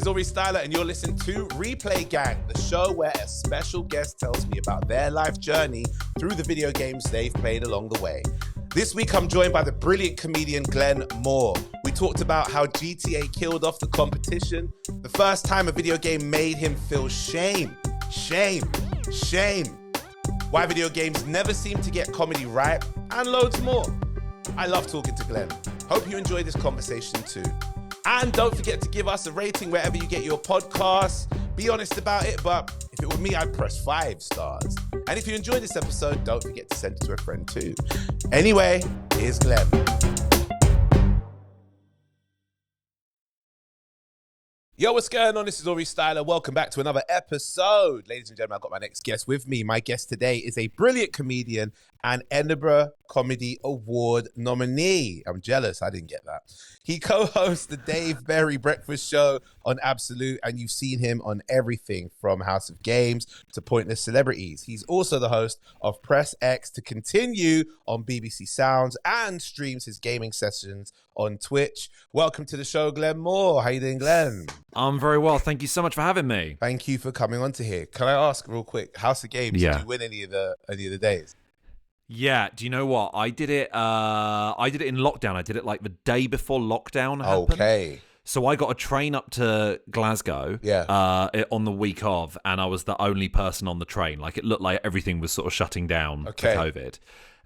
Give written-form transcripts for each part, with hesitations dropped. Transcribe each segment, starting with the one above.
Aurie Styla, and you're listening to Replay Gang, the show where a special guest tells me about their life journey through the video games they've played along the way. This week, I'm joined by the brilliant comedian Glenn Moore. We talked about how GTA killed off the competition, the first time a video game made him feel shame, why video games never seem to get comedy right, and loads more. I love talking to Glenn. Hope you enjoy this conversation too. And don't forget to give us a rating wherever you get your podcasts. Be honest about it, but if it were me, I'd press 5 stars. And if you enjoyed this episode, don't forget to send it to a friend too. Anyway, here's Glenn. Yo, what's going on? This is Aurie Styla. Welcome back to another episode. Ladies and gentlemen, I've got my next guest with me. My guest today is a brilliant comedian and Edinburgh Comedy Award nominee. I'm jealous, I didn't get that. He co-hosts the Dave Berry Breakfast Show on Absolute, and you've seen him on everything from House of Games to Pointless Celebrities. He's also the host of Press X to Continue on BBC Sounds and streams his gaming sessions on Twitch. Welcome to the show, Glenn Moore. How you doing, Glenn? I'm very well. Thank you so much for having me. Thank you for coming on to here. Can I ask real quick, House of Games, did you win any of the days? Yeah, do you know what? I did it in lockdown. I did it like the day before lockdown happened. Okay. So I got a train up to Glasgow on the week of, and I was the only person on the train. Like, it looked like everything was sort of shutting down for COVID.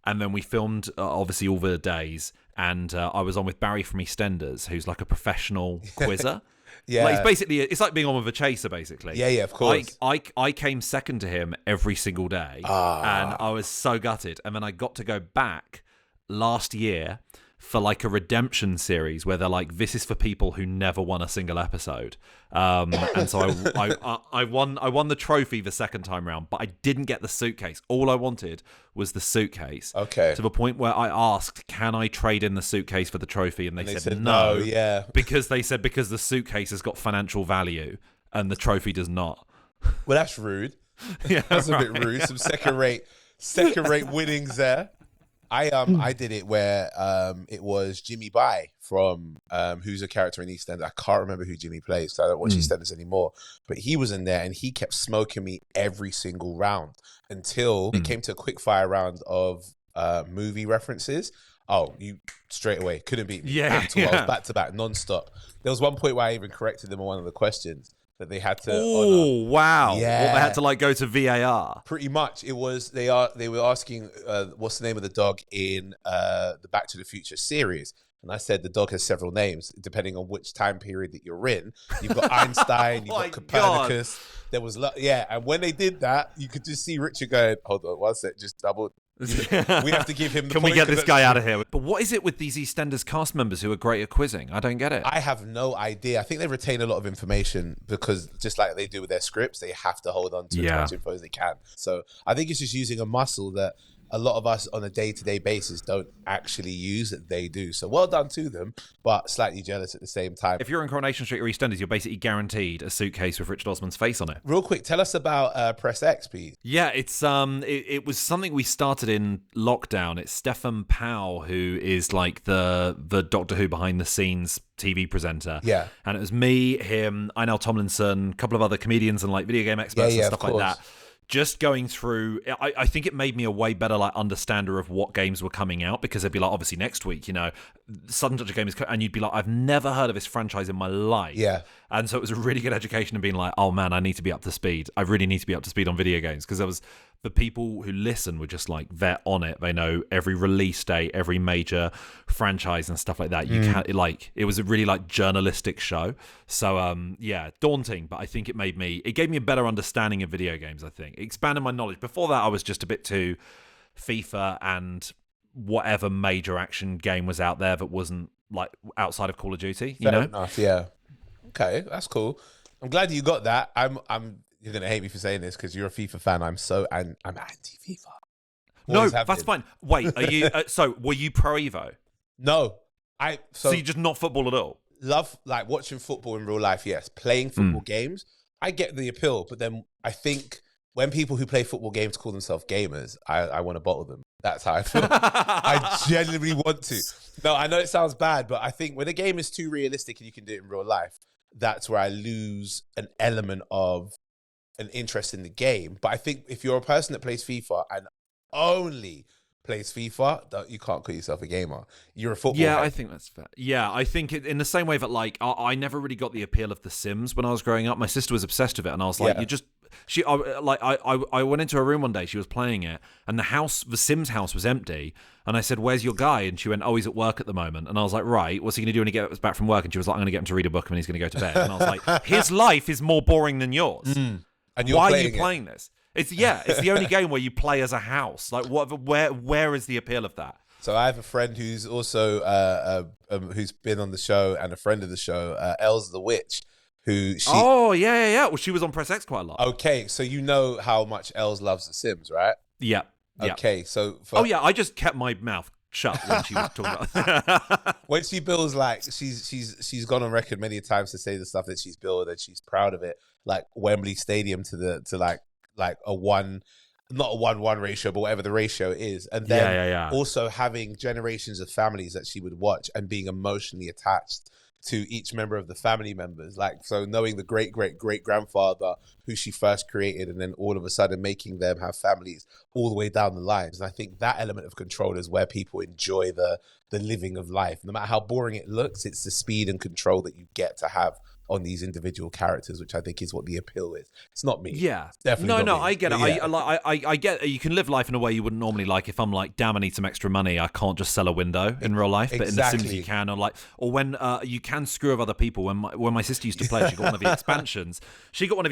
And then we filmed, obviously, all the days, and I was on with Barry from EastEnders, who's like a professional quizzer. Yeah, like it's like being on with a chaser, basically. Yeah, of course. I came second to him every single day, and I was so gutted. And then I got to go back last year for like a redemption series where they're like, this is for people who never won a single episode. And so I won the trophy the second time round, but I didn't get the suitcase. All I wanted was the suitcase. Okay. To the point where I asked, can I trade in the suitcase for the trophy? And they said no. Yeah. Because the suitcase has got financial value and the trophy does not. Well, that's rude. Yeah, that's a bit rude. Some second rate winnings there. I did it where it was Jimmy Bai from who's a character in EastEnders. I can't remember who Jimmy plays, so I don't watch EastEnders anymore. But he was in there and he kept smoking me every single round until it came to a quick fire round of movie references. Oh, you straight away couldn't beat me at all. I was back to back, non-stop. There was one point where I even corrected them on one of the questions that they had to. Oh wow! Yeah, well, they had to like go to VAR. Pretty much, it was. They were asking, what's the name of the dog in the Back to the Future series, and I said the dog has several names depending on which time period that you're in. You've got Einstein, you've got Copernicus. God. There was and when they did that, you could just see Richard going, "Hold on, one sec, just double." We have to give him the Can we get this guy out of here? But what is it with these EastEnders cast members who are great at quizzing? I don't get it. I have no idea. I think they retain a lot of information because just like they do with their scripts, they have to hold on to as much info as they can. So I think it's just using a muscle that a lot of us on a day-to-day basis don't actually use that they do. So well done to them, but slightly jealous at the same time. If you're on Coronation Street or EastEnders, you're basically guaranteed a suitcase with Richard Osman's face on it. Real quick, tell us about Press X, please. Yeah, it's it was something we started in lockdown. It's Stefan Powell, who is like the Doctor Who behind-the-scenes TV presenter. Yeah. And it was me, him, Einal Tomlinson, a couple of other comedians and like video game experts and stuff like that. Just going through, I think it made me a way better like understander of what games were coming out, because they'd be like, obviously next week, you know, sudden such a game is, and you'd be like, I've never heard of this franchise in my life. Yeah. And so it was a really good education of being like, oh man, I need to be up to speed. I really need to be up to speed on video games, because there was the people who listen were just like, they're on it. They know every release date, every major franchise and stuff like that. You can't it was a really like journalistic show. So yeah, daunting, but I think it gave me a better understanding of video games. I think it expanded my knowledge. Before that, I was just a bit too FIFA and whatever major action game was out there that wasn't like outside of Call of Duty. Fair enough, yeah. Okay, that's cool. I'm glad you got that. You're gonna hate me for saying this because you're a FIFA fan. I'm anti-FIFA. No, that's fine. Wait, are you? So, were you pro Evo? No, so you're just not football at all. Love like watching football in real life. Yes, playing football games. I get the appeal, but then I think when people who play football games call themselves gamers, I want to bottle them. That's how I feel. I genuinely want to. No, I know it sounds bad, but I think when a game is too realistic and you can do it in real life, that's where I lose an element of an interest in the game. But I think if you're a person that plays FIFA and only plays FIFA, you can't call yourself a gamer. You're a football Yeah, head. I think that's fair. Yeah, I think in the same way that like I never really got the appeal of The Sims when I was growing up. My sister was obsessed with it, and I was like, I went into her room one day. She was playing it, and the Sims house was empty. And I said, "Where's your guy?" And she went, "Oh, he's at work at the moment." And I was like, "Right, what's he going to do when he gets back from work?" And she was like, "I'm going to get him to read a book, and he's going to go to bed." And I was like, "His life is more boring than yours. And you're Why are you playing this?" It's the only game where you play as a house. Like, where is the appeal of that? So I have a friend who's also who's been on the show and a friend of the show, Els the Witch, who she. Oh yeah. Well, she was on Press X quite a lot. Okay, so you know how much Els loves The Sims, right? Yeah. Okay, so I just kept my mouth shut when she was talking about. When she builds, like she's gone on record many times to say the stuff that she's built and she's proud of it, like Wembley Stadium to like a one, not a 1-1 ratio, but whatever the ratio is, and then also having generations of families that she would watch and being emotionally attached to each member of the family members, like, so knowing the great grandfather who she first created, and then all of a sudden making them have families all the way down the lines. And I think that element of control is where people enjoy the living of life. No matter how boring it looks, it's the speed and control that you get to have on these individual characters, which I think is what the appeal is. It's not me. Yeah, it's definitely not me. I get it. Yeah. I get it. You can live life in a way you wouldn't normally. Like if I'm like, damn, I need some extra money, I can't just sell a window in real life. But in The Sims you can, or when you can screw over other people. When my sister used to play, she got one of the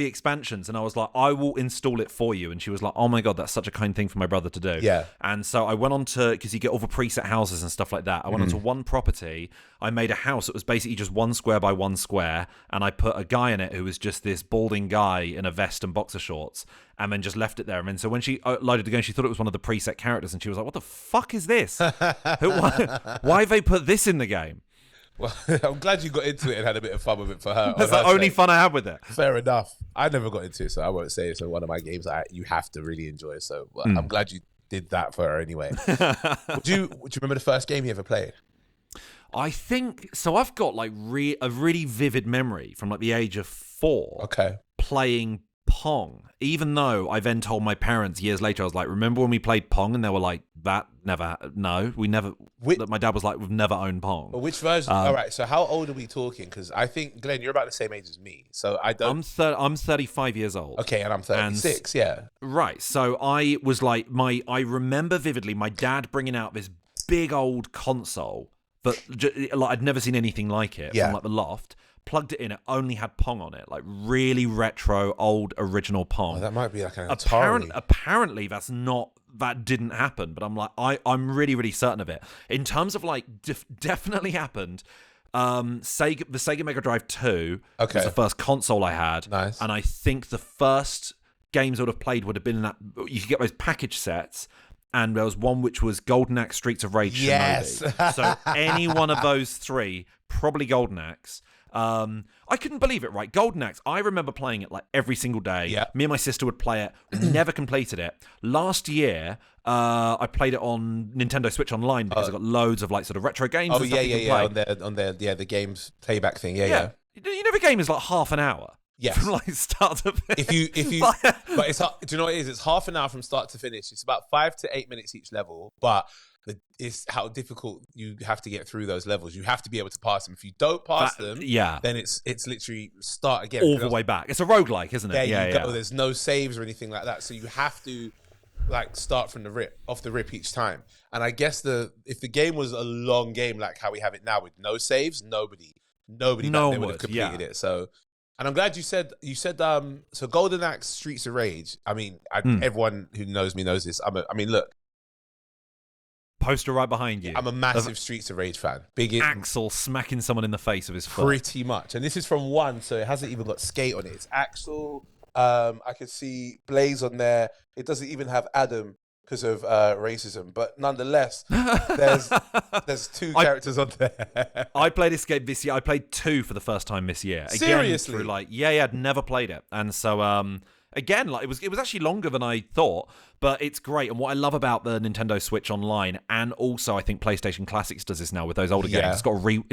expansions. And I was like, I will install it for you. And she was like, oh my god, that's such a kind thing for my brother to do. Yeah. And so I went on to, because you get all the preset houses and stuff like that. I went onto one property. I made a house that was basically just 1 square by 1 square, and I put a guy in it who was just this balding guy in a vest and boxer shorts, and then just left it there. And then so when she loaded the game, she thought it was one of the preset characters, and she was like, what the fuck is this? Why have they put this in the game? Well, I'm glad you got into it and had a bit of fun with it for her. That's the only fun I had with it. Fair enough. I never got into it, so I won't say it's one of my games you have to really enjoy. So I'm glad you did that for her anyway. Would you remember the first game you ever played? I think so. I've got like a really vivid memory from like the age of 4. Okay. Playing Pong, even though I then told my parents years later, I was like, remember when we played Pong? And they were like, we never. My dad was like, we've never owned Pong. But which version? All right, so how old are we talking? Because I think, Glenn, you're about the same age as me, so I don't. I'm 35 years old. Okay, and I'm 36. Yeah. Right. So I was like, I remember vividly my dad bringing out this big old console, but like I'd never seen anything like it from like the loft. Plugged it in, it only had Pong on it, like really retro, old, original Pong. Oh, that might be like an Atari. Apparently, that didn't happen, but I'm like, I'm really, really certain of it. In terms of like, definitely happened. The Sega Mega Drive 2 was the first console I had. Nice. And I think the first games I would have played would have been in that. You could get those package sets. And there was one which was Golden Axe, Streets of Rage, yes. Shinobi. So any one of those 3, probably Golden Axe. I couldn't believe it, right? Golden Axe, I remember playing it like every single day. Yeah. Me and my sister would play it. We never completed it. Last year, I played it on Nintendo Switch Online because I got loads of like sort of retro games. Oh, yeah. On their the games playback thing. Yeah. You know, the game is like half an hour. Yes. From like start to finish. If you, but it's, do you know what it is? It's half an hour from start to finish. It's about 5 to 8 minutes each level, but it's how difficult you have to get through those levels. You have to be able to pass them. If you don't pass them, then it's literally start again. All the way back. It's a roguelike, isn't it? Yeah, there's no saves or anything like that. So you have to like start from off the rip each time. And I guess if the game was a long game like how we have it now with no saves, nobody back then would have completed it. So. And I'm glad you said so Golden Axe, Streets of Rage. I mean, everyone who knows me knows this. Look, poster right behind you. I'm a massive Streets of Rage fan. Axel smacking someone in the face with his foot. Pretty much. And this is from 1, so it hasn't even got skate on it. It's Axel. I can see Blaze on there. It doesn't even have Adam because of racism, but nonetheless, there's 2 characters on there. I played Escape this year. I played 2 for the first time this year. Again, Seriously? I'd never played it, and so Again, like it was actually longer than I thought, but it's great. And what I love about the Nintendo Switch Online, and also I think PlayStation Classics does this now with those older games. It's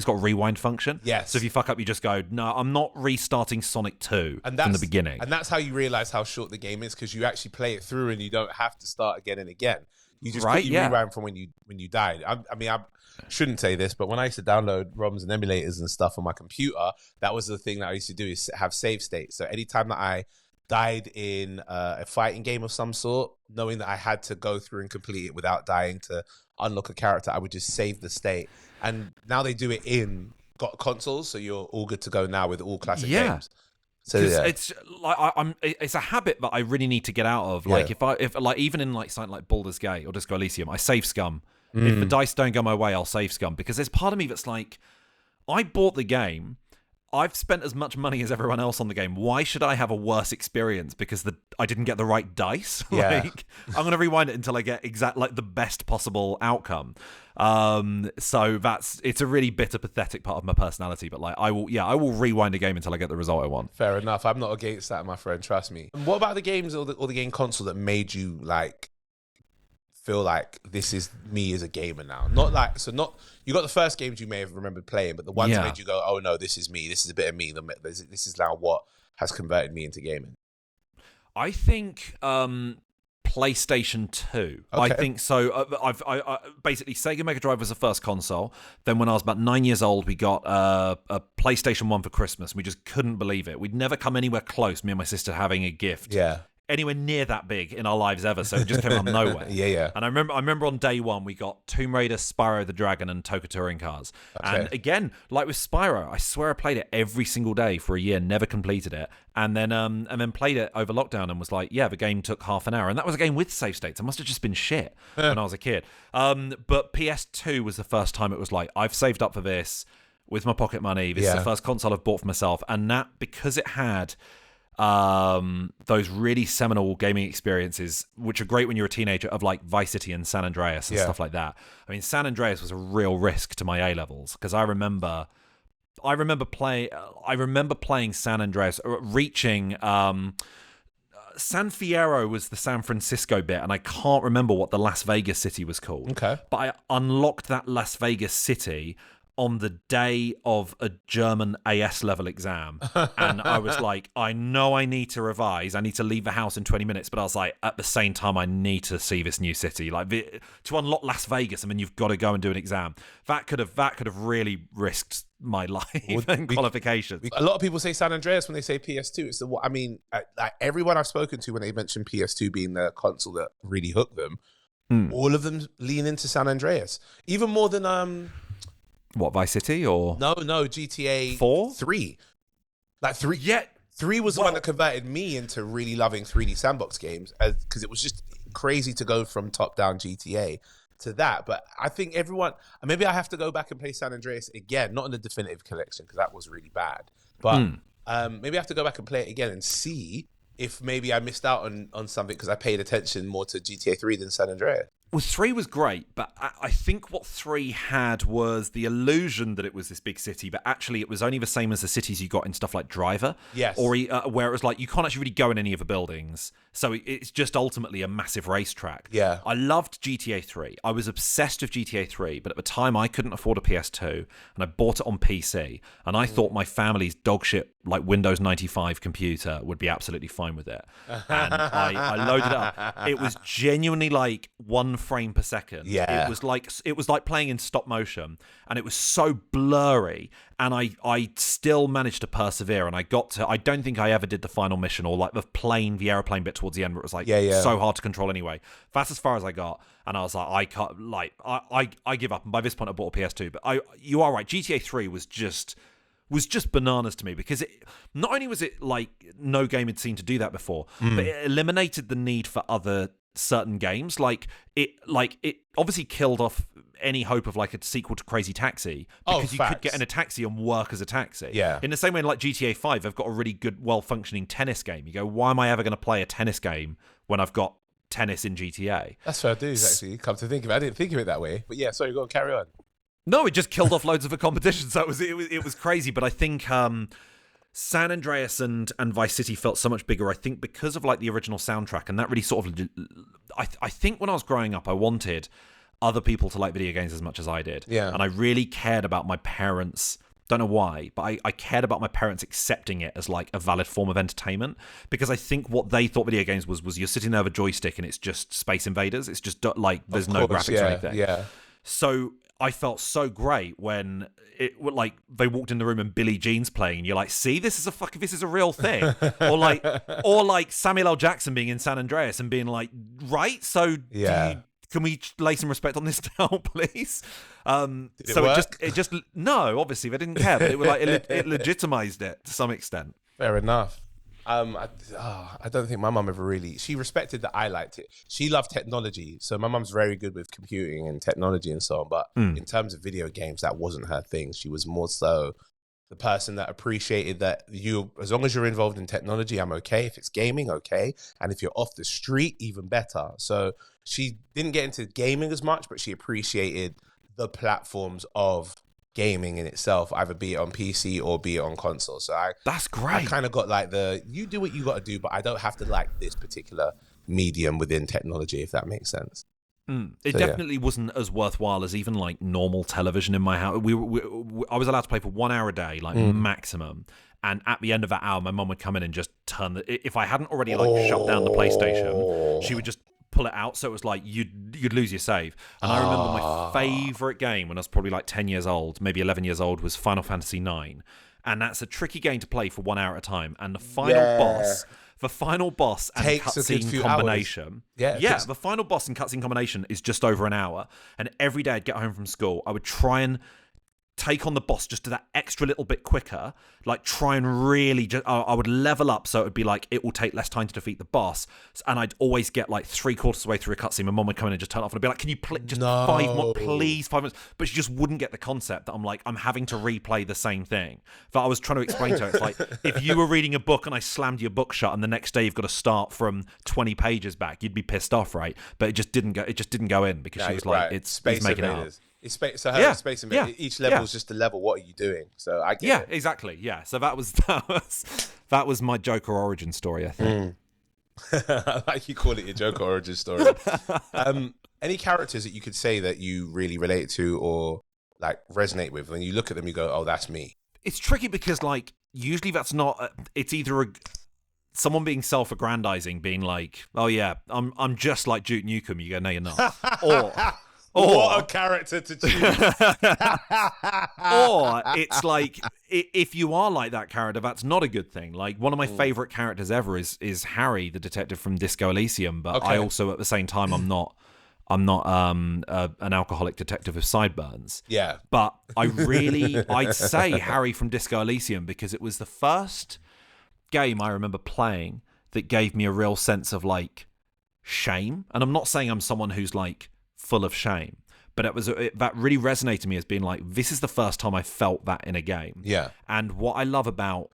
got a rewind function. Yes. So if you fuck up, you just go, no, I'm not restarting Sonic 2 from the beginning. And that's how you realize how short the game is, because you actually play it through and you don't have to start again and again. You just rewind from when you died. I shouldn't say this, but when I used to download ROMs and emulators and stuff on my computer, that was the thing that I used to do, is have save states. So anytime that I died in a fighting game of some sort, knowing that I had to go through and complete it without dying to unlock a character, I would just save the state. And now they do it in consoles, so you're all good to go now with all classic games. So it's like it's a habit that I really need to get out of. Like if even in like something like Baldur's Gate or Disco Elysium, I save scum. If the dice don't go my way, I'll save scum, because there's part of me that's like, I bought the game. I've spent as much money as everyone else on the game. Why should I have a worse experience because I didn't get the right dice? Like, I'm going to rewind it until I get the best possible outcome. So it's a really bitter, pathetic part of my personality. But like, I will rewind a game until I get the result I want. Fair enough. I'm not against that, my friend. Trust me. And what about the games or the game console that made you like feel like this is me as a gamer now? You got the first games you may have remembered playing, but the ones that made you go, oh no, this is me, this is a bit of me, this is now what has converted me into gaming. I think PlayStation 2. Okay. I think so. I basically, Sega Mega Drive was the first console. Then when I was about 9 years old, we got a PlayStation 1 for Christmas. We just couldn't believe it. We'd never come anywhere close, me and my sister, having a gift anywhere near that big in our lives ever, so it just came out of nowhere. And I remember on day one we got Tomb Raider, Spyro the Dragon, and Toka Touring Cars. Okay. And again, like with Spyro, I swear I played it every single day for a year, never completed it, and then played it over lockdown and was like, the game took half an hour, and that was a game with save states. It must have just been shit when I was a kid. But PS2 was the first time it was like, I've saved up for this with my pocket money. This is the first console I've bought for myself, and that because it had those really seminal gaming experiences, which are great when you're a teenager, of like Vice City and San Andreas and stuff like that. I mean, San Andreas was a real risk to my A levels, because I remember playing San Andreas, reaching San Fierro was the San Francisco bit, and I can't remember what the Las Vegas city was called. Okay, but I unlocked that Las Vegas city on the day of a German AS level exam. And I was like, I know I need to revise. I need to leave the house in 20 minutes. But I was like, at the same time, I need to see this new city. Like, to unlock Las Vegas, I mean, you've got to go and do an exam. That could have really risked my life and qualifications. A lot of people say San Andreas when they say PS2. It's like everyone I've spoken to when they mention PS2 being the console that really hooked them, all of them lean into San Andreas. Even more than... What, Vice City or no GTA 4? 3. Like 3. Yeah, 3 was the one that converted me into really loving 3D sandbox games, because it was just crazy to go from top-down GTA to that. But I think maybe I have to go back and play San Andreas again, not in the definitive collection because that was really bad. But maybe I have to go back and play it again and see if maybe I missed out on something because I paid attention more to GTA 3 than San Andreas. Well, 3 was great, but I think what 3 had was the illusion that it was this big city, but actually it was only the same as the cities you got in stuff like Driver. Yes. Or where it was like, you can't actually really go in any of the buildings, so it's just ultimately a massive racetrack. Yeah. I loved GTA 3. I was obsessed with GTA 3, but at the time I couldn't afford a PS2, and I bought it on PC, and I thought my family's dogshit, like Windows 95 computer would be absolutely fine with it. And I loaded it up. It was genuinely like 1 frame per second. Yeah. It was like playing in stop motion, and it was so blurry, and I still managed to persevere, and I don't think I ever did the final mission or like the airplane bit towards the end where it was like so hard to control anyway. That's as far as I got, and I was like, I can't, like I give up. And by this point I bought a PS2, but you are right, GTA 3 was just bananas to me, because not only was it like no game had seen to do that before, but it eliminated the need for other certain games. Like it obviously killed off any hope of like a sequel to Crazy Taxi, because you could get in a taxi and work as a taxi. Yeah. In the same way, like GTA 5, they've got a really good, well-functioning tennis game. You go, why am I ever going to play a tennis game when I've got tennis in GTA? That's fair dues, actually. Come to think of it, I didn't think of it that way. But yeah, sorry, go on, carry on. No, it just killed off loads of the competition, so it was crazy. But I think San Andreas and Vice City felt so much bigger, I think, because of like the original soundtrack, and that really sort of, I think when I was growing up, I wanted other people to like video games as much as I did. Yeah. And I really cared about my parents. Don't know why, but I cared about my parents accepting it as like a valid form of entertainment, because I think what they thought video games was you're sitting there with a joystick and it's just Space Invaders. It's just like there's no graphics or anything. Yeah. So I felt so great when it like they walked in the room and Billie Jean's playing, and you're like, see, this is a real thing. or like Samuel L. Jackson being in San Andreas and being like, right, so can we lay some respect on this down, please? It just no, obviously they didn't care, but it was like it legitimized it to some extent. Fair enough. I don't think my mum ever really. She respected that I liked it. She loved technology, so my mum's very good with computing and technology and so on. But in terms of video games, that wasn't her thing. She was more so the person that appreciated that as long as you're involved in technology, I'm okay. If it's gaming, okay, and if you're off the street, even better. So she didn't get into gaming as much, but she appreciated the platforms of gaming in itself, either be it on PC or be it on console. So that's great. I kind of got like you do what you got to do, but I don't have to like this particular medium within technology, if that makes sense. It definitely wasn't as worthwhile as even like normal television in my house. I was allowed to play for 1 hour a day, like maximum. And at the end of that hour, my mum would come in and just turn if I hadn't already like shut down the PlayStation, she would just pull it out, so it was like you'd lose your save. And I remember my favorite game when I was probably like 10 years old, maybe 11 years old, was Final Fantasy 9, and that's a tricky game to play for 1 hour at a time. And the final boss and cutscene combination, the final boss and cutscene combination is just over an hour. And every day I'd get home from school, I would try and take on the boss just to that extra little bit quicker, like try and really I would level up so it would be like it will take less time to defeat the boss. And I'd always get like 3/4 of the way through a cutscene, my mom would come in and just turn it off and I'd be like, can you just 5 more, please, 5 minutes? But she just wouldn't get the concept that I'm having to replay the same thing. But I was trying to explain to her, it's like if you were reading a book and I slammed your book shut and the next day you've got to start from 20 pages back, you'd be pissed off, right? But it just didn't go in because she was like, it's making it up. It's Space Invaders. Each level is just a level. What are you doing? So I get it. Exactly. Yeah. So that was my Joker origin story, I think. Like you call it your Joker origin story. Any characters that you could say that you really relate to or like resonate with when you look at them, you go, "Oh, that's me." It's tricky because like usually that's not. It's either someone being self-aggrandizing, being like, "Oh yeah, I'm just like Duke Nukem." You go, "No, you're not." What a character to choose. Or it's like, if you are like that character, that's not a good thing. Like, one of my favorite characters ever is Harry, the detective from Disco Elysium. But I also, at the same time, I'm not an alcoholic detective with sideburns. Yeah. But I'd say Harry from Disco Elysium, because it was the first game I remember playing that gave me a real sense of like shame. And I'm not saying I'm someone who's like full of shame, but that really resonated to me as being like, this is the first time I felt that in a game. Yeah. And what I love about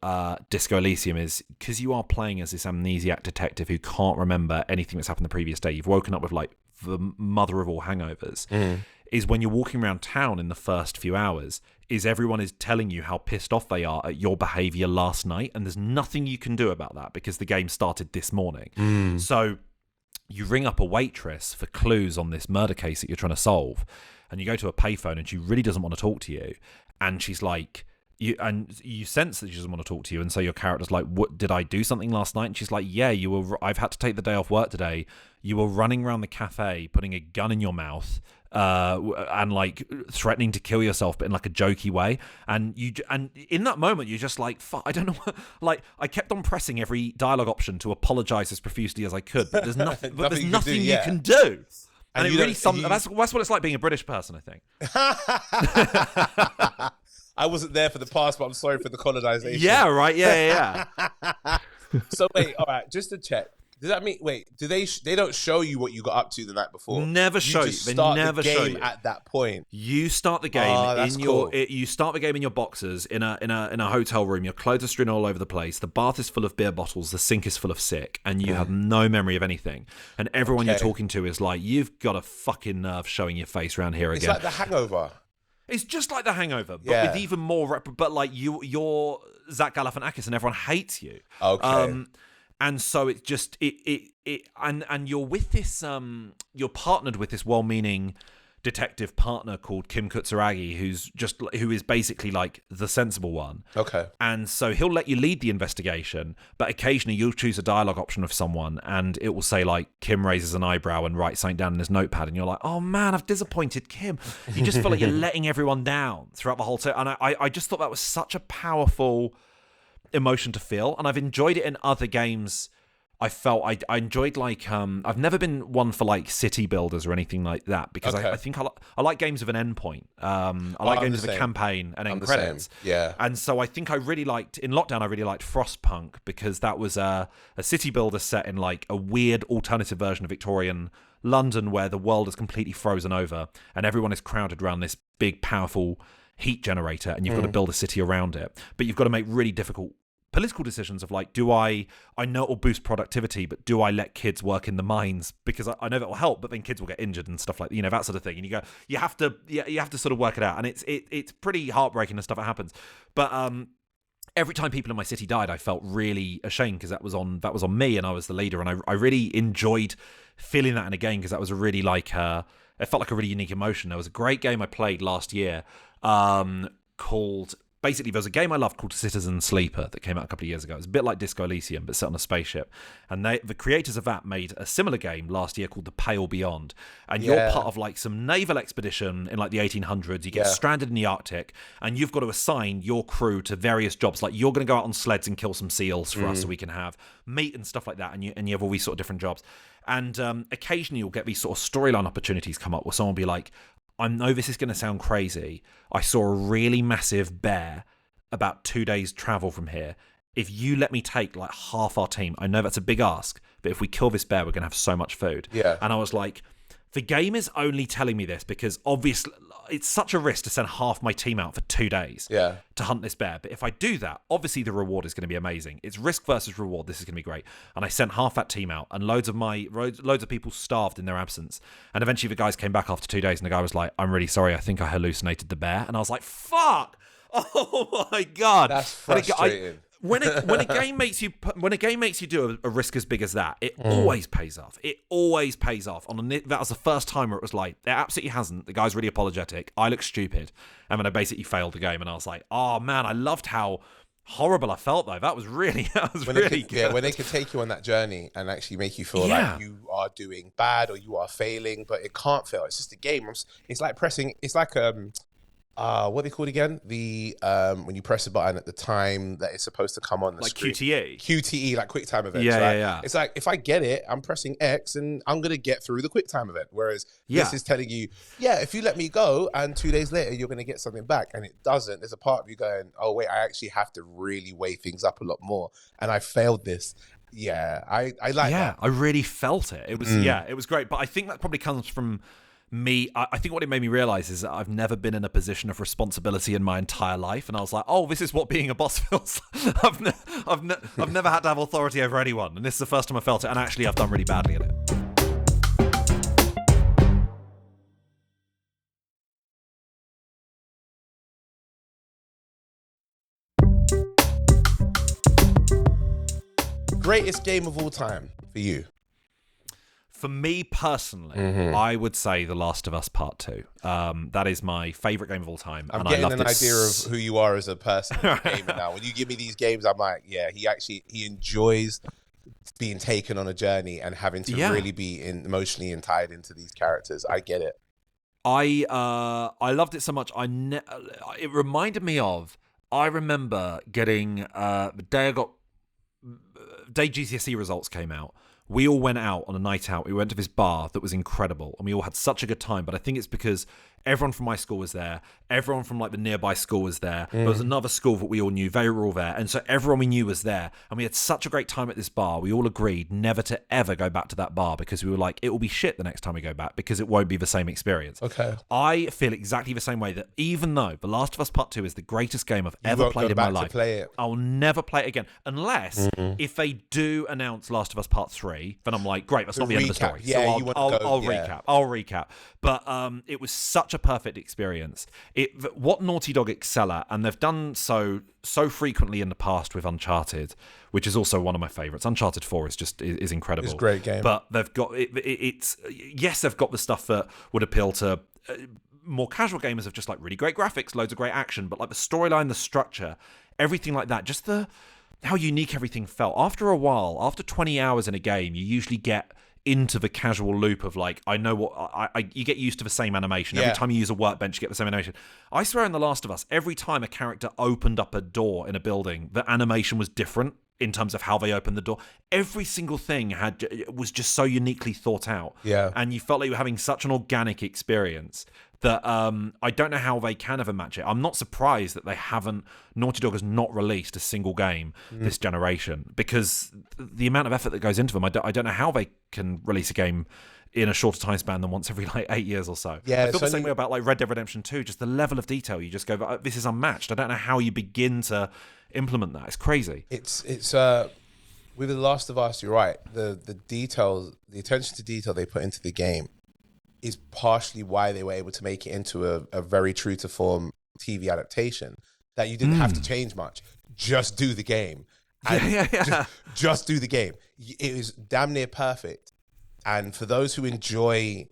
Disco Elysium is because you are playing as this amnesiac detective who can't remember anything that's happened the previous day. You've woken up with like the mother of all hangovers. Is when you're walking around town in the first few hours, is everyone is telling you how pissed off they are at your behavior last night, and there's nothing you can do about that because the game started this morning. So you ring up a waitress for clues on this murder case that you're trying to solve, and you go to a payphone and she really doesn't want to talk to you, and she's like, you sense that she doesn't want to talk to you, and so your character's like, "What, did I do something last night?" And she's like, "Yeah, I've had to take the day off work today. You were running around the cafe putting a gun in your mouth and like threatening to kill yourself, but in like a jokey way." And in that moment you're just like, fuck, I don't know what, like I kept on pressing every dialogue option to apologize as profusely as I could, but there's nothing you can do. And it really that's what it's like being a British person, I think. I wasn't there for the past, but I'm sorry for the colonization. Yeah, right. Yeah. So wait, all right, just to check. Does that mean they don't show you what you got up to the night before? Never show you. They never show you at that point. You start the game you start the game in your boxers in a hotel room. Your clothes are strewn all over the place. The bath is full of beer bottles. The sink is full of sick, and you have no memory of anything. And everyone you're talking to is like, "You've got a fucking nerve showing your face around here again." It's like The Hangover. It's just like The Hangover, but Yeah. with even more. But like you're Zach Galifianakis, and everyone hates you. Okay. And so it's just and you're with this you're partnered with this well-meaning detective partner called Kim Kutsuragi, who is basically like the sensible one. Okay. And so he'll let you lead the investigation, but occasionally you'll choose a dialogue option with someone and it will say like Kim raises an eyebrow and writes something down in his notepad, and you're like, oh man, I've disappointed Kim. You just feel like you're letting everyone down throughout the whole time. And I just thought that was such a powerful emotion to feel, and I've enjoyed it in other games. I enjoyed like I've never been one for like city builders or anything like that, because I think I like games of an endpoint. I like games of a campaign and end credits. Yeah. And so I think I really liked in Lockdown. I really liked Frostpunk because that was a city builder set in like a weird alternative version of Victorian London where the world is completely frozen over and everyone is crowded around this big powerful heat generator, and you've got to build a city around it, but you've got to make really difficult political decisions of like, do I know it will boost productivity, but do I let kids work in the mines because I know that will help, but then kids will get injured and stuff like, that sort of thing. And you have to sort of work it out, and it's pretty heartbreaking the stuff that happens. But every time people in my city died, I felt really ashamed because that was on me, and I was the leader, and I really enjoyed feeling that in a game because that was a really like it felt like a really unique emotion. There was a great game I played last year called. Basically, there was a game I loved called Citizen Sleeper that came out a couple of years ago. It was a bit like Disco Elysium, but set on a spaceship. And the creators of that made a similar game last year called The Pale Beyond. And you're part of like some naval expedition in like the 1800s. You get stranded in the Arctic, and you've got to assign your crew to various jobs. Like you're going to go out on sleds and kill some seals for us so we can have meat and stuff like that. And you have all these sort of different jobs. And occasionally you'll get these sort of storyline opportunities come up where someone will be like, I know this is going to sound crazy. I saw a really massive bear about 2 days travel from here. If you let me take like half our team, I know that's a big ask, but if we kill this bear, we're going to have so much food. Yeah. And I was like, the game is only telling me this because obviously it's such a risk to send half my team out for 2 days to hunt this bear. But if I do that, obviously the reward is going to be amazing. It's risk versus reward. This is going to be great. And I sent half that team out, and loads of people starved in their absence. And eventually the guys came back after 2 days, and the guy was like, I'm really sorry. I think I hallucinated the bear. And I was like, fuck. Oh my God. That's frustrating. When a game makes you do a risk as big as that, it always pays off. It always pays off. That was the first time where it was like, it absolutely hasn't. The guy's really apologetic. I look stupid, and then I basically failed the game. And I was like, oh man, I loved how horrible I felt though. That was really good. Yeah, when they can take you on that journey and actually make you feel like you are doing bad or you are failing, but it can't fail. It's just a game. It's like pressing. It's like what are they called again? The when you press a button at the time that it's supposed to come on the screen. QTE, like quick time events. Yeah. It's like if I get it, I'm pressing X and I'm gonna get through the quick time event. Whereas this is telling you, if you let me go and 2 days later you're gonna get something back, and it doesn't. There's a part of you going, oh wait, I actually have to really weigh things up a lot more, and I failed this. Yeah, I like that. I really felt it. It was it was great. But I think that probably comes from me. I think what it made me realize is that I've never been in a position of responsibility in my entire life, and I was like, oh, this is what being a boss feels. I've never had to have authority over anyone, and this is the first time I felt it, and actually I've done really badly at it. Greatest game of all time for you? For me personally, I would say The Last of Us Part 2. That is my favourite game of all time. I'm getting an idea of who you are as a person in the game now. When you give me these games, I'm like, he enjoys being taken on a journey and having to really be emotionally tied into these characters. I get it. I loved it so much. It reminded me of, I remember getting the day GCSE results came out. We all went out on a night out. We went to this bar that was incredible, and we all had such a good time. But I think it's because everyone from my school was there. Everyone from like the nearby school was there. There was another school that we all knew. They were all there. And so everyone we knew was there. And we had such a great time at this bar. We all agreed never to ever go back to that bar because we were like, it will be shit the next time we go back because it won't be the same experience. Okay. I feel exactly the same way, that even though The Last of Us Part 2 is the greatest game I've ever played in my life, I'll never play it again. Unless if they do announce Last of Us Part 3, then I'm like, great, that's not the end of the story. Yeah, so I'll recap. But it was such such a perfect experience. What Naughty Dog excel at, and they've done so frequently in the past with Uncharted, which is also one of my favorites. Uncharted 4 is incredible. It's a great game. But they've got they've got the stuff that would appeal to more casual gamers of just like really great graphics, loads of great action, but like the storyline, the structure, everything like that, just how unique everything felt. After a while, after 20 hours in a game, you usually get into the casual loop of like, I know what you get used to the same animation. Every time you use a workbench, you get the same animation. I swear in The Last of Us, every time a character opened up a door in a building, the animation was different in terms of how they opened the door. Every single thing was just so uniquely thought out. Yeah. And you felt like you were having such an organic experience that I don't know how they can ever match it. I'm not surprised that Naughty Dog has not released a single game this generation, because the amount of effort that goes into them, I don't know how they can release a game in a shorter time span than once every like 8 years or so. Yeah, I feel the same way about like Red Dead Redemption 2, just the level of detail. You just go, this is unmatched. I don't know how you begin to implement that. It's crazy. It's with The Last of Us, you're right. The details, the attention to detail they put into the game is partially why they were able to make it into a very true to form TV adaptation, that you didn't have to change much. Just do the game. And just do the game. It was damn near perfect. And for those who enjoy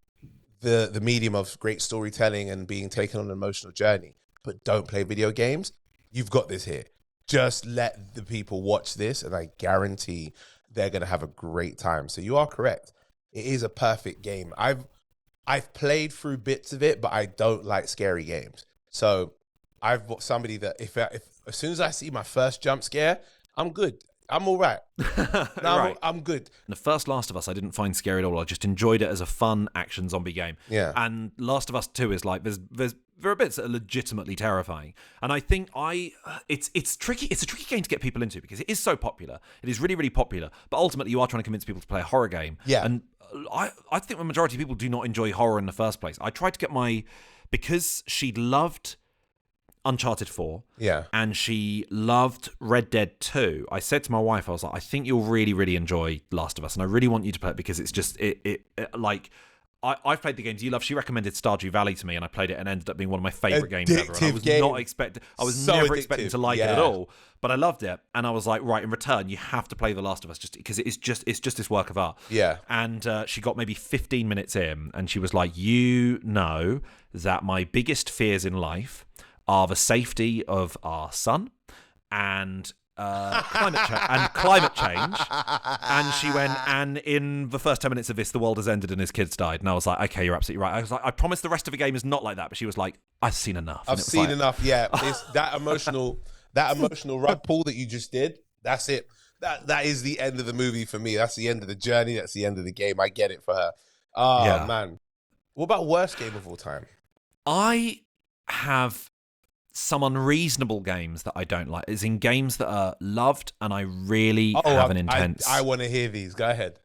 the medium of great storytelling and being taken on an emotional journey, but don't play video games, you've got this here. Just let the people watch this, and I guarantee they're going to have a great time. So you are correct. It is a perfect game. I've played through bits of it, but I don't like scary games. So I've got somebody that if as soon as I see my first jump scare, I'm good. I'm all right. Right. I'm good. The first Last of Us I didn't find scary at all. I just enjoyed it as a fun action zombie game. Yeah. And Last of Us 2 is like there are bits that are legitimately terrifying. And I think it's tricky. It's a tricky game to get people into because it is so popular. It is really, really popular. But ultimately you are trying to convince people to play a horror game. Yeah. And I think the majority of people do not enjoy horror in the first place. I tried to get because she loved Uncharted 4, and she loved Red Dead 2. I said to my wife, I was like, I think you'll really, really enjoy Last of Us, and I really want you to play it because it's just I've played the games you love. She recommended Stardew Valley to me, and I played it and ended up being one of my favorite games ever. And I was never expecting to like it at all, but I loved it, and I was like, right, in return, you have to play The Last of Us just because it's just this work of art. Yeah. And she got maybe 15 minutes in, and she was like, you know that my biggest fears in life are the safety of our son and climate change. And she went, and in the first 10 minutes of this, the world has ended and his kids died. And I was like, okay, you're absolutely right. I was like, I promise the rest of the game is not like that. But she was like, I've seen enough. I've seen enough. Yeah, it's that emotional rug pull that you just did. That's it. That is the end of the movie for me. That's the end of the journey. That's the end of the game. I get it for her. Oh man. What about worst game of all time? I have some unreasonable games that I don't like, is in games that are loved and I really have an intense... I want to hear these. Go ahead.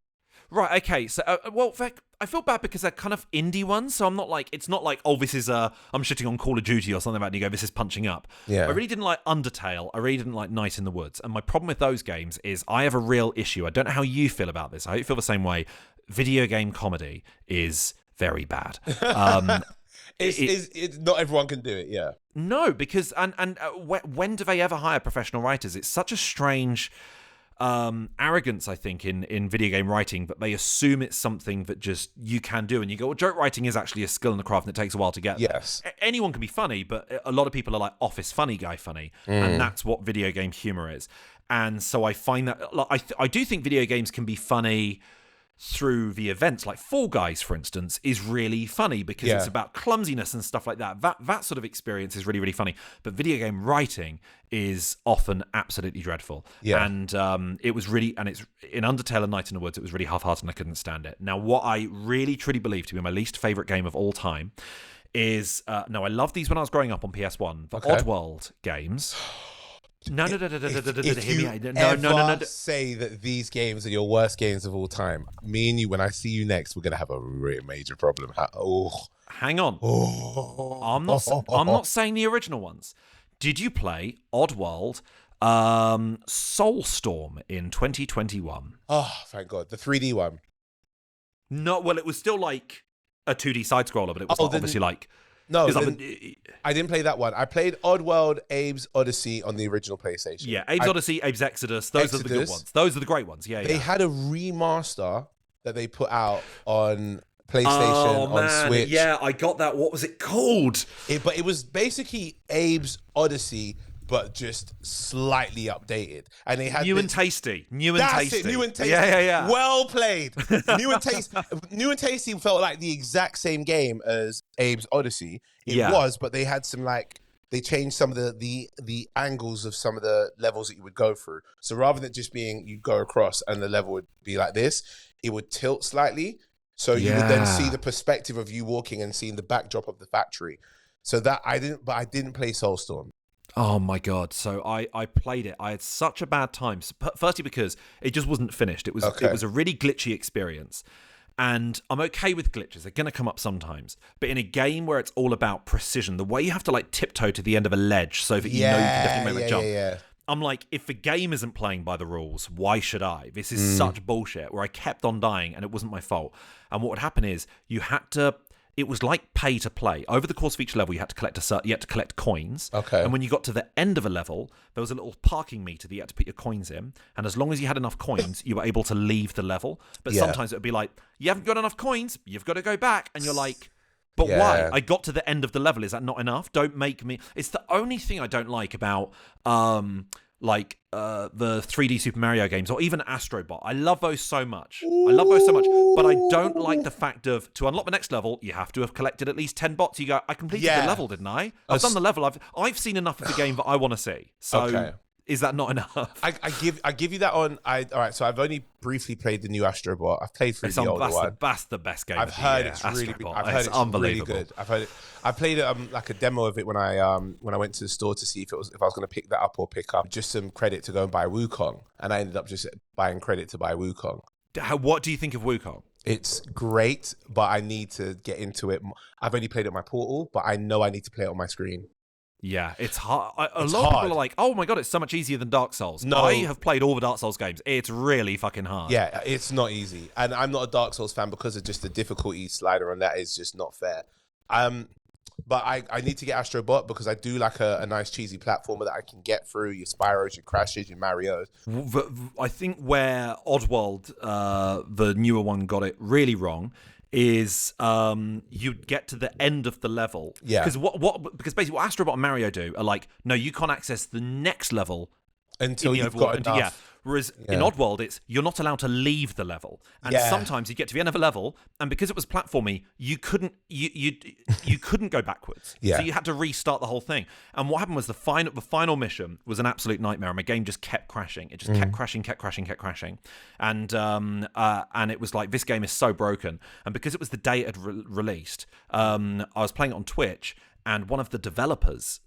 Right, okay. So, I feel bad because they're kind of indie ones, so I'm not like... It's not like, oh, this is... I'm shitting on Call of Duty or something like that, and you go, this is punching up. Yeah. I really didn't like Undertale. I really didn't like Night in the Woods. And my problem with those games is I have a real issue. I don't know how you feel about this. I hope you feel the same way. Video game comedy is very bad. It's not everyone can do it, yeah. No, because when do they ever hire professional writers? It's such a strange arrogance, I think, in video game writing, that they assume it's something that just you can do, and you go, well, joke writing is actually a skill in the craft, and it takes a while to get there. Yes. Anyone can be funny, but a lot of people are like office funny guy funny, and that's what video game humor is. And so I find that I do think video games can be funny through the events, like Fall Guys, for instance, is really funny because it's about clumsiness and stuff like that. That sort of experience is really, really funny. But video game writing is often absolutely dreadful. Yeah. And it was really, and it's in Undertale and Night in the Woods, it was really half-hearted and I couldn't stand it. Now, what I really, truly believe to be my least favorite game of all time is, I loved these when I was growing up on PS1, the Oddworld games. No. If you ever say that these games are your worst games of all time, me and you, when I see you next, we're gonna have a really major problem. Hang on. I'm not saying the original ones. Did you play Oddworld Soulstorm in 2021? Oh, thank God, the 3D one. No, well, it was still like a 2D side scroller, but it was obviously like No, Like, I didn't play that one. I played Oddworld, Abe's Odyssey on the original PlayStation. yeah, Abe's Odyssey, Abe's Exodus. Those are the good ones. Those are the great ones. Yeah, They had a remaster that they put out on PlayStation, on Switch. Yeah, I got that. What was it called? But it was basically Abe's Odyssey, but just slightly updated. And they had New and tasty. New and tasty. Yeah. Well played. New and tasty felt like the exact same game as Abe's Odyssey. It was, but they had some they changed some of the angles of some of the levels that you would go through. So rather than just being you go across and the level would be like this, it would tilt slightly. So you would then see the perspective of you walking and seeing the backdrop of the factory. So that I didn't play Soulstorm. Oh my God. So I played it. I had such a bad time. Firstly, because it just wasn't finished. It was a really glitchy experience. And I'm okay with glitches. They're going to come up sometimes. But in a game where it's all about precision, the way you have to tiptoe to the end of a ledge so that you know you can definitely make that jump. Yeah. I'm like, if the game isn't playing by the rules, why should I? This is such bullshit, where I kept on dying and it wasn't my fault. And what would happen is it was like pay to play. Over the course of each level, you had to collect coins. Okay. And when you got to the end of a level, there was a little parking meter that you had to put your coins in. And as long as you had enough coins, you were able to leave the level. But sometimes it would be like, you haven't got enough coins, you've got to go back. And you're like, but why? I got to the end of the level. Is that not enough? Don't make me... It's the only thing I don't like about... the 3D Super Mario games, or even Astrobot. I love those so much. But I don't like the fact of, to unlock the next level, you have to have collected at least 10 bots. You go, I completed the level, didn't I? I've done the level. I've seen enough of the game that I want to see. So is that not enough? I give you that on. All right. So I've only briefly played the new Astrobot. I've played through the older one. That's the best game. I've heard it's really good. I played like a demo of it when I went to the store to see if I was going to pick that up or pick up just some credit to go and buy Wukong, and I ended up just buying credit to buy Wukong. What do you think of Wukong? It's great, but I need to get into it. I've only played it on my Portal, but I know I need to play it on my screen. Yeah, it's hard. A lot of people are like, oh my God, it's so much easier than Dark Souls. No. I have played all the Dark Souls games. It's really fucking hard. Yeah, it's not easy. And I'm not a Dark Souls fan because of just the difficulty slider, and that is just not fair. But I need to get Astrobot because I do like a nice cheesy platformer that I can get through your Spyros, your Crashes, your Marios. I think where Oddworld, the newer one, got it really wrong is you'd get to the end of the level. Yeah. Because basically what Astrobot and Mario do are like, no, you can't access the next level until you've got enough. Yeah. Whereas in Oddworld, it's you're not allowed to leave the level, and sometimes you get to the end of a level, and because it was platformy, you couldn't go backwards. So you had to restart the whole thing. And what happened was the final mission was an absolute nightmare, and my game just kept crashing. It just kept crashing, and it was like, this game is so broken. And because it was the day it had released, I was playing it on Twitch, and one of the developers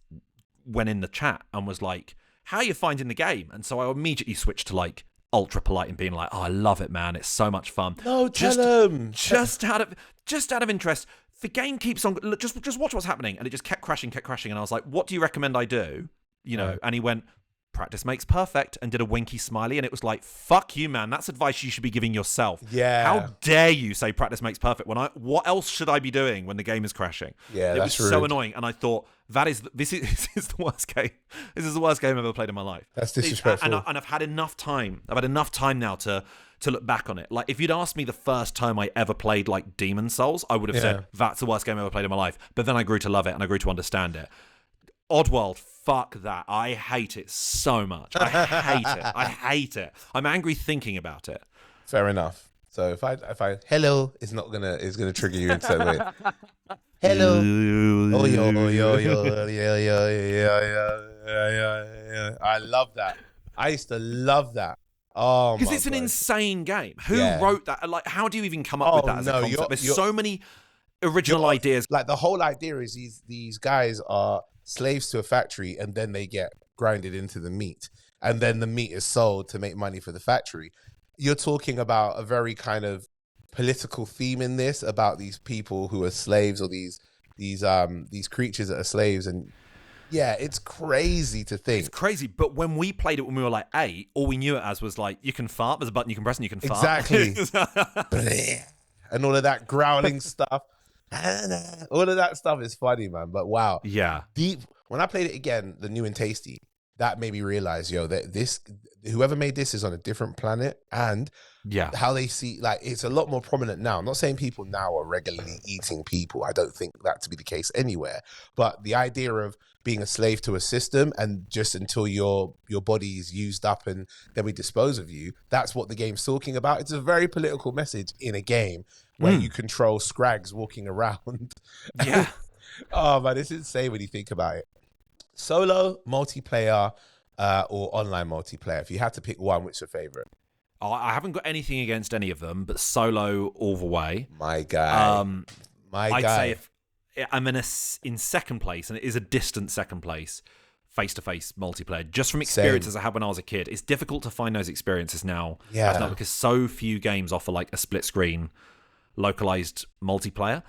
went in the chat and was like, how are you finding the game? And so I immediately switched to like ultra polite and being like, oh, I love it, man. It's so much fun. No, tell him. Just out of interest, the game keeps on, just watch what's happening. And it just kept crashing. And I was like, what do you recommend I do? And he went, practice makes perfect, and did a winky smiley, and it was like, fuck you, man. That's advice you should be giving yourself. Yeah. How dare you say practice makes perfect what else should I be doing when the game is crashing? Yeah, it was rude. So annoying, and I thought this is the worst game. This is the worst game I've ever played in my life. That's disrespectful. And I've had enough time. I've had enough time now to look back on it. Like, if you'd asked me the first time I ever played like Demon Souls, I would have said that's the worst game I've ever played in my life. But then I grew to love it and I grew to understand it. Oddworld, fuck that. I hate it so much. I hate it. I'm angry thinking about it. Fair enough. So if I hello is gonna trigger you into it. Hello. Oh yo. Yeah. I love that. I used to love that. Oh, because it's an insane game. Who wrote that? Like, how do you even come up with that as a concept? There's so many original ideas. Like, the whole idea is these guys are slaves to a factory, and then they get grinded into the meat, and then the meat is sold to make money for the factory. You're talking about a very kind of political theme in this, about these people who are slaves, or these creatures that are slaves, and it's crazy to think. It's crazy, but when we played it when we were like 8, all we knew it as was like, you can fart, there's a button you can press and you can fart. Exactly. And all of that growling stuff. All of that stuff is funny, man. But wow, Yeah. deep. When I played it again, the new and tasty, that made me realize, yo, that this whoever made this is on a different planet, and Yeah. how they see, like, it's a lot more prominent now. I'm not saying people now are regularly eating people. I don't think that to be the case anywhere. But the idea of being a slave to a system, and just until your body is used up and then we dispose of you, that's what the game's talking about. It's a very political message in a game where you control scrags walking around. Yeah. Oh man, it's insane when you think about it. Solo, multiplayer, or online multiplayer. If you had to pick one, which is your favorite? I haven't got anything against any of them, but solo all the way. My guy. I'd say if I'm in second place, and it is a distant second place, face-to-face multiplayer, just from experiences I had when I was a kid. It's difficult to find those experiences now, because so few games offer like a split screen localized multiplayer.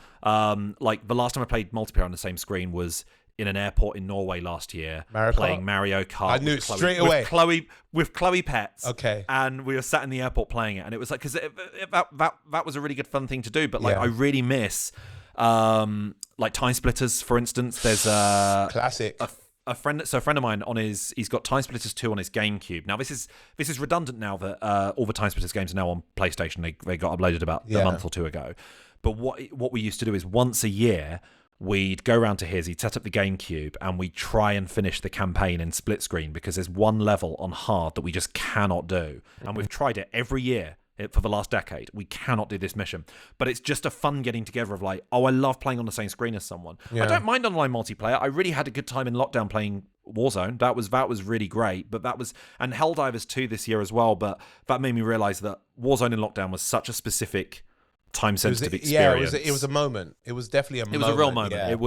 Like the last time I played multiplayer on the same screen was in an airport in Norway last year, playing Mario Kart. I knew it straight away. With Chloe Pets. Okay. And we were sat in the airport playing it, and it was like, because that was a really good fun thing to do, but like I really miss like Time Splitters, for instance. There's classic. A friend of mine he's got Time Splitters 2 on his GameCube. Now this is redundant now that all the Time Splitters games are now on PlayStation. They got uploaded about a month or two ago. But what we used to do is once a year we'd go around to his, he'd set up the GameCube, and we'd try and finish the campaign in split screen, because there's one level on hard that we just cannot do. And we've tried it every year for the last decade. We cannot do this mission. But it's just a fun getting together of like, oh, I love playing on the same screen as someone. I don't mind online multiplayer. I really had a good time in lockdown playing Warzone. That was really great. But and Helldivers 2 this year as well, but that made me realize that Warzone in lockdown was such a specific time-sensitive experience. It was a moment. It was definitely a moment. It was a real moment. Yeah. It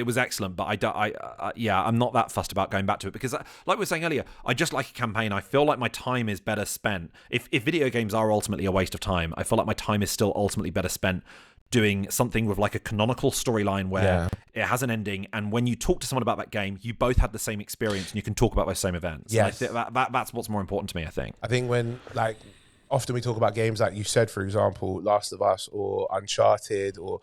was excellent. But I'm not that fussed about going back to it, because, like we were saying earlier, I just like a campaign. I feel like my time is better spent. If video games are ultimately a waste of time, I feel like my time is still ultimately better spent doing something with like a canonical storyline where it has an ending, and when you talk to someone about that game, you both had the same experience and you can talk about those same events. Yes. That's what's more important to me, I think. I think when, like, often we talk about games like you said, for example, Last of Us or Uncharted, or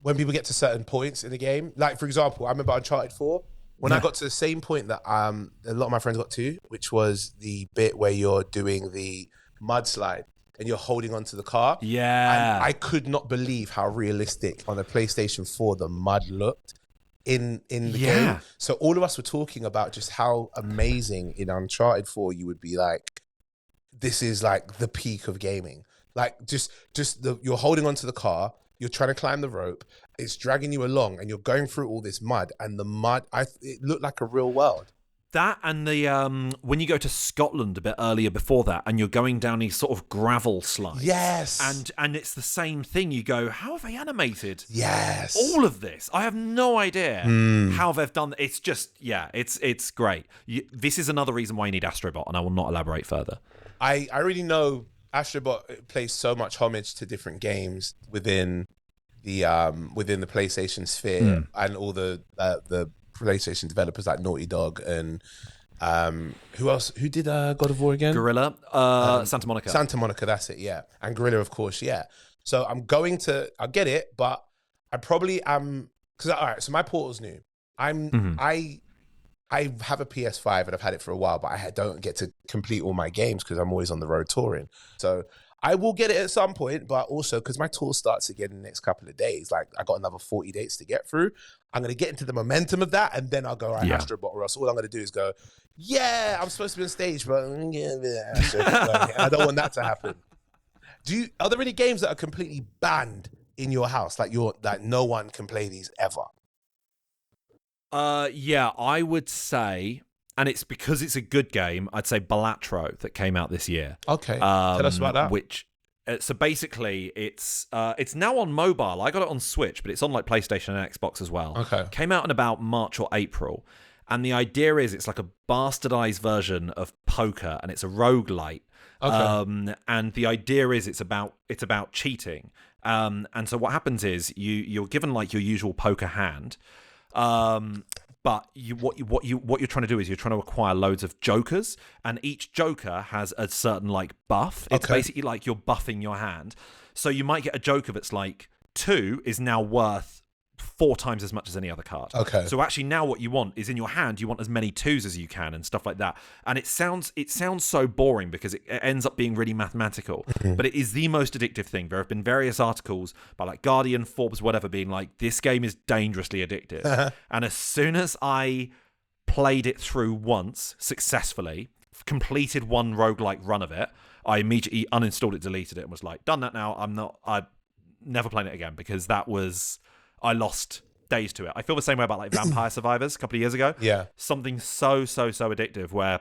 when people get to certain points in the game. Like, for example, I remember Uncharted 4, when I got to the same point that a lot of my friends got to, which was the bit where you're doing the mudslide and you're holding onto the car. Yeah. And I could not believe how realistic on a PlayStation 4 the mud looked in the game. So all of us were talking about just how amazing in Uncharted 4 you would be like, this is like the peak of gaming. Like you're holding onto the car, you're trying to climb the rope, it's dragging you along, and you're going through all this mud, and the mud, it looked like a real world. That and the when you go to Scotland a bit earlier before that, and you're going down these sort of gravel slides. Yes. And it's the same thing. You go, how have they animated? Yes. All of this. I have no idea how they've done. It's just, it's great. This is another reason why you need Astrobot, and I will not elaborate further. I already know Astrobot plays so much homage to different games within the PlayStation sphere, and all the PlayStation developers like Naughty Dog and who else? Who did God of War again? Guerrilla, Santa Monica. Santa Monica, that's it, yeah. And Guerrilla, of course, yeah. So I'll get it, but I probably am, because all right, so my Portal's new. I have a PS5 and I've had it for a while, but I don't get to complete all my games because I'm always on the road touring. So I will get it at some point, but also because my tour starts again in the next couple of days, like I got another 40 dates to get through. I'm going to get into the momentum of that, and then I'll go, all right, Astrobot, or else all I'm going to do is go, I'm supposed to be on stage, but I don't want that to happen. Are there any games that are completely banned in your house? Like no one can play these ever? I would say, and it's because it's a good game, I'd say Balatro that came out this year. Okay, tell us about that. Which, so basically, it's now on mobile. I got it on Switch, but it's on like PlayStation and Xbox as well. Okay. Came out in about March or April. And the idea is it's like a bastardized version of poker, and it's a roguelite. Okay. And the idea is it's about cheating. And so what happens is you're given like your usual poker hand. But what you're trying to do is you're trying to acquire loads of jokers, and each joker has a certain like buff. It's basically like you're buffing your hand. So you might get a joker that's like 2 is now worth 4 times as much as any other card. Okay. So actually now what you want is in your hand, you want as many 2s as you can and stuff like that. And it sounds so boring because it ends up being really mathematical, but it is the most addictive thing. There have been various articles by like Guardian, Forbes, whatever, being like, this game is dangerously addictive. And as soon as I played it through once successfully, completed one roguelike run of it, I immediately uninstalled it, deleted it, and was like, done that now. I'm never playing it again because I lost days to it. I feel the same way about like Vampire Survivors a couple of years ago. Yeah. Something so addictive where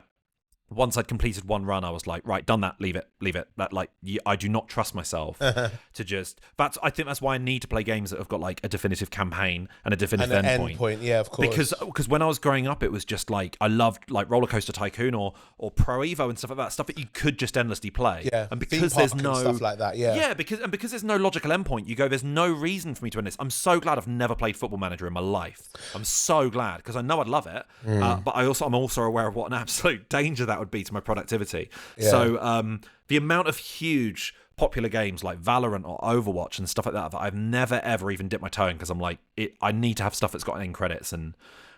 once I'd completed one run, I was like, right, done that, leave it. That I do not trust myself to just. I think that's why I need to play games that have got like a definitive campaign and a definitive endpoint. Yeah, of course. Because when I was growing up, it was just like I loved like Roller Coaster Tycoon or Pro Evo and stuff like that, stuff that you could just endlessly play. Yeah, and because there's no stuff like that. Yeah, because there's no logical endpoint, you go, there's no reason for me to end this. I'm so glad I've never played Football Manager in my life. I'm so glad because I know I'd love it, but I'm also aware of what an absolute danger that would be to my productivity. Yeah. So the amount of huge popular games like Valorant or Overwatch and stuff like that I've never ever even dipped my toe in because I'm like, I need to have stuff that's got end credits, and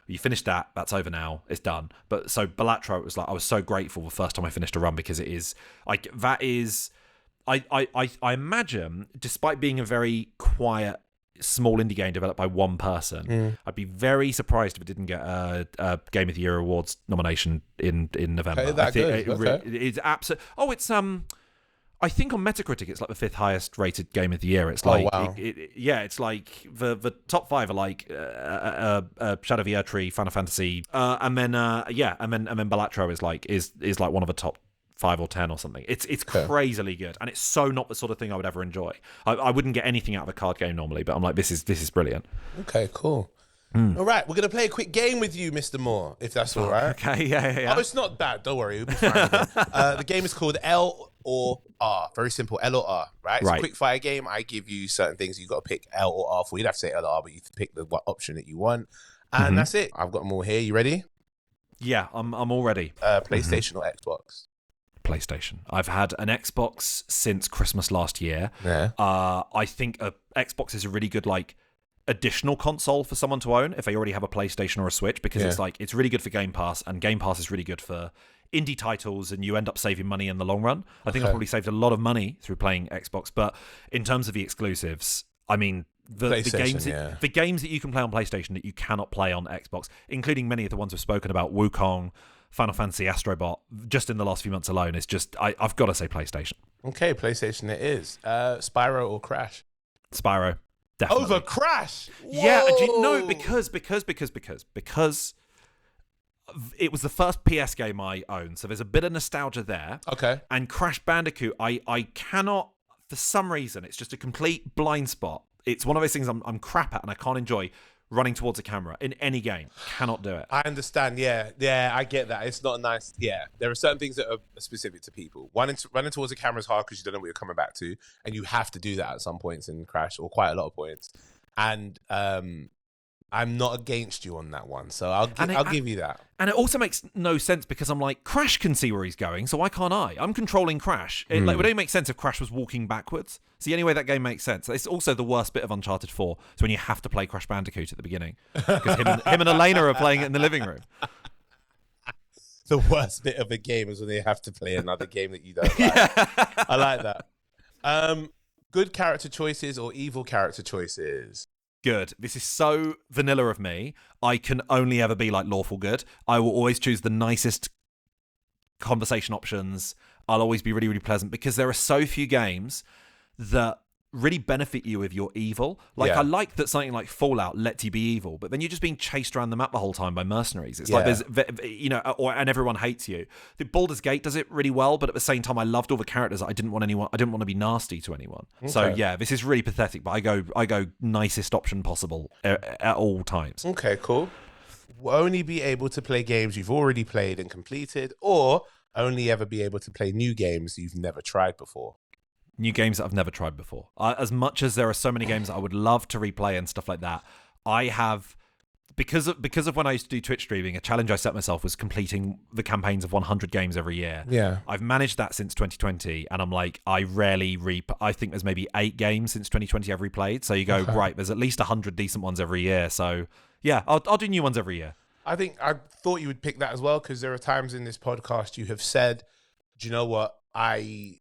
you finish that's over now, it's done. But so Balatro, it was like I was so grateful the first time I finished a run because it is like that is I imagine, despite being a very quiet small indie game developed by one person, I'd be very surprised if it didn't get a Game of the Year awards nomination in November. Okay, that good. It's absolutely. It's I think on Metacritic it's like the 5th highest rated game of the year. It's like, wow. It's like the top 5 are like Shadow of the Erdtree, Final Fantasy, and then Balatro is like one of the top 5 or 10 or something. It's crazily good, and it's so not the sort of thing I would ever enjoy. I wouldn't get anything out of a card game normally, but I'm like, this is brilliant. Okay, cool. All right, we're gonna play a quick game with you, Mr. Moore, if that's all right. Okay, yeah. Oh, it's not bad. Don't worry, we'll be fine with it. The game is called L or R. Very simple, L or R. Right? It's a quick fire game. I give you certain things. You got to pick L or R for. You'd have to say L or R, but you pick the option that you want, and that's it. I've got them all here. You ready? Yeah, I'm all ready. PlayStation or Xbox? PlayStation. I've had an Xbox since Christmas last year. Yeah. I think a Xbox is a really good like additional console for someone to own if they already have a PlayStation or a Switch, because it's really good for Game Pass, and Game Pass is really good for indie titles, and you end up saving money in the long run. I think I've probably saved a lot of money through playing Xbox, but in terms of the exclusives, I mean, the games that you can play on PlayStation that you cannot play on Xbox, including many of the ones we've spoken about, Wukong, Final Fantasy, Astrobot, just in the last few months alone, is just, I've got to say PlayStation. Okay, PlayStation it is. Spyro or Crash? Spyro, definitely. Over Crash? Whoa. Yeah, because it was the first PS game I owned, so there's a bit of nostalgia there. Okay. And Crash Bandicoot, I cannot, for some reason, it's just a complete blind spot. It's one of those things I'm crap at and I can't enjoy. Running towards a camera in any game, cannot do it. I understand. Yeah, I get that. It's not a nice. Yeah, there are certain things that are specific to people. Running towards a camera is hard because you don't know what you're coming back to, and you have to do that at some points in Crash, or quite a lot of points. And I'm not against you on that one, so I'll give you that. And it also makes no sense because I'm like, Crash can see where he's going, so why can't I? I'm controlling Crash. It would only make sense if Crash was walking backwards. It's the only way that game makes sense. It's also the worst bit of Uncharted 4. It's when you have to play Crash Bandicoot at the beginning because him and Elena are playing it in the living room. The worst bit of a game is when they have to play another game that you don't like. I like that. Good character choices or evil character choices? Good. This is so vanilla of me. I can only ever be like lawful good. I will always choose the nicest conversation options. I'll always be really, really pleasant because there are so few games that really benefit you if you're evil. Like, I like that something like Fallout lets you be evil, but then you're just being chased around the map the whole time by mercenaries. It's like there's, and everyone hates you. The Baldur's Gate does it really well, but at the same time, I loved all the characters. I didn't want to be nasty to anyone. Okay. So yeah, this is really pathetic, but I go nicest option possible at all times. Okay, cool. Will only be able to play games you've already played and completed, or only ever be able to play new games you've never tried before? New games that I've never tried before. As much as there are so many games that I would love to replay and stuff like that, I have because of when I used to do Twitch streaming, a challenge I set myself was completing the campaigns of 100 games every year. Yeah. I've managed that since 2020, and I'm like, I rarely I think there's maybe 8 games since 2020 I've replayed. So you go, right, there's at least 100 decent ones every year. So yeah, I'll do new ones every year. I thought you would pick that as well, because there are times in this podcast you have said, do you know what? I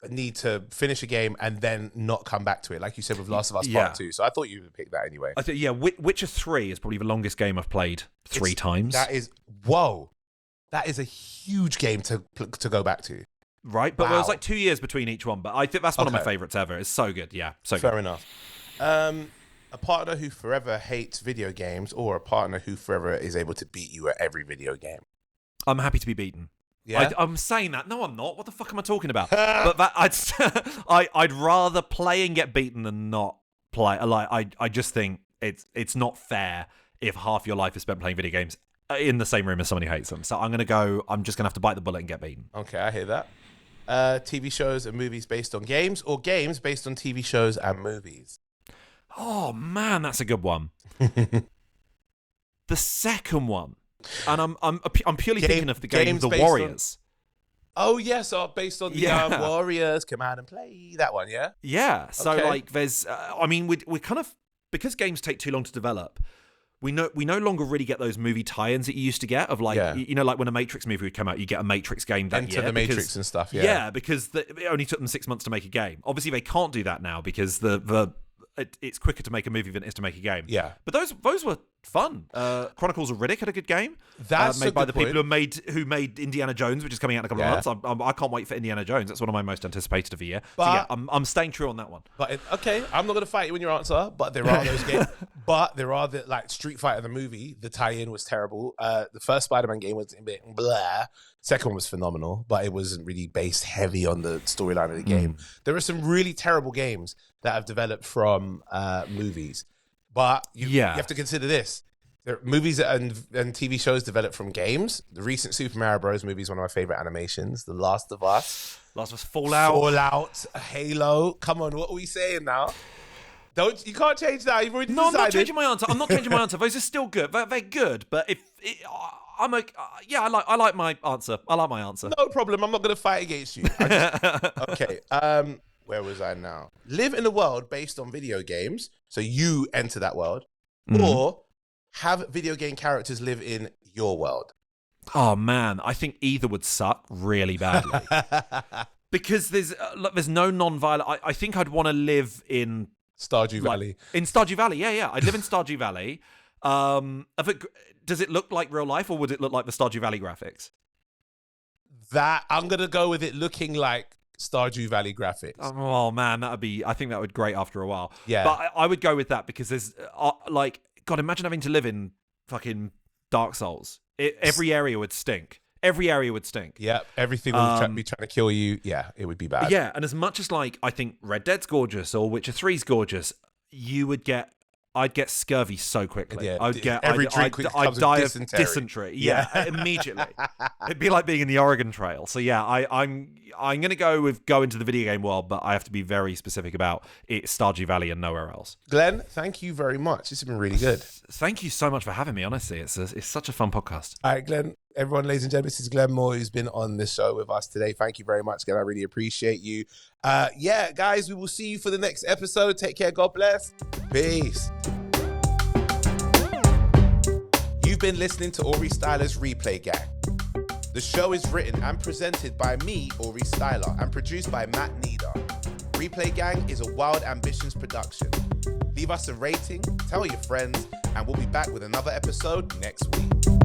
need to finish a game and then not come back to it, like you said with Last of Us Part 2. So I thought you would pick that anyway. I think, Witcher 3 is probably the longest game I've played 3 times. That is a huge game to go back to. Right, but there was like 2 years between each one. But I think that's one of my favorites ever. It's so good. Yeah, so fair good. enough. A partner who forever hates video games, or a partner who forever is able to beat you at every video game? I'm happy to be beaten. Yeah, I'm saying that. No, I'm not. What the fuck am I talking about? But that I'd rather play and get beaten than not play. Like I just think it's not fair if half your life is spent playing video games in the same room as somebody who hates them. So I'm just gonna have to bite the bullet and get beaten. Okay, I hear that. TV shows and movies based on games, or games based on TV shows and movies? Oh man, that's a good one. The second one. And I'm purely thinking of the game The Warriors. Oh yes, based on the Warriors Come Out and Play, that one, yeah. Yeah. So like, there's, we're kind of, because games take too long to develop. We no longer really get those movie tie-ins that you used to get of like, like when a Matrix movie would come out, you get a Matrix game that year. Enter the Matrix and stuff. Yeah. Yeah, because it only took them 6 months to make a game. Obviously, they can't do that now because it's quicker to make a movie than it is to make a game. Yeah. But those were fun. Chronicles of Riddick had a good game. That's made by the people who made Indiana Jones, which is coming out in a couple of months. I can't wait for Indiana Jones. That's one of my most anticipated of the year. But, so yeah, I'm staying true on that one. But I'm not going to fight you in your answer, but there are those games. But there are like Street Fighter the movie. The tie-in was terrible. The first Spider-Man game was a bit blah. Second one was phenomenal, but it wasn't really based heavy on the storyline of the game. There are some really terrible games that have developed from movies. But you have to consider this. There are movies and TV shows developed from games. The recent Super Mario Bros. Movie is one of my favorite animations. The Last of Us. Fallout. Halo. Come on, what are we saying now? You can't change that. You've already decided. No, I'm not changing my answer. I'm not changing my answer. Those are still good. They're good. But I like my answer. I like my answer. No problem. I'm not going to fight against you. Okay. Where was I now? Live in a world based on video games. So you enter that world. Or have video game characters live in your world. Oh, man. I think either would suck really badly. Because there's no non-violent... I think I'd want to live in... Stardew Valley. In Stardew Valley, yeah. I'd live in Stardew Valley. Does it look like real life, or would it look like the Stardew Valley graphics? I'm going to go with it looking like Stardew Valley graphics. Oh man, I think that would be great after a while. Yeah. But I would go with that because there's God, imagine having to live in fucking Dark Souls. Every area would stink. Yeah, everything would be trying to kill you. Yeah, it would be bad. Yeah, and as much as like I think Red Dead's gorgeous or Witcher 3's gorgeous, I'd get scurvy so quickly. Yeah, I'd die of dysentery. Yeah, immediately. It'd be like being in the Oregon Trail. So yeah, I'm gonna go into the video game world, but I have to be very specific about it's Stardew Valley and nowhere else. Glenn, thank you very much. This has been really good. Thank you so much for having me. Honestly, it's such a fun podcast. All right, Glenn. Everyone, ladies and gentlemen, this is Glenn Moore, who's been on the show with us today. Thank you very much, Glenn. I really appreciate you. Guys, we will see you for the next episode. Take care. God bless. Peace. You've been listening to Aurie Styla's Replay Gang. The show is written and presented by me, Aurie Styla, and produced by Matt Nida. Replay Gang is a Wild Ambitions production. Leave us a rating, tell your friends, and we'll be back with another episode next week.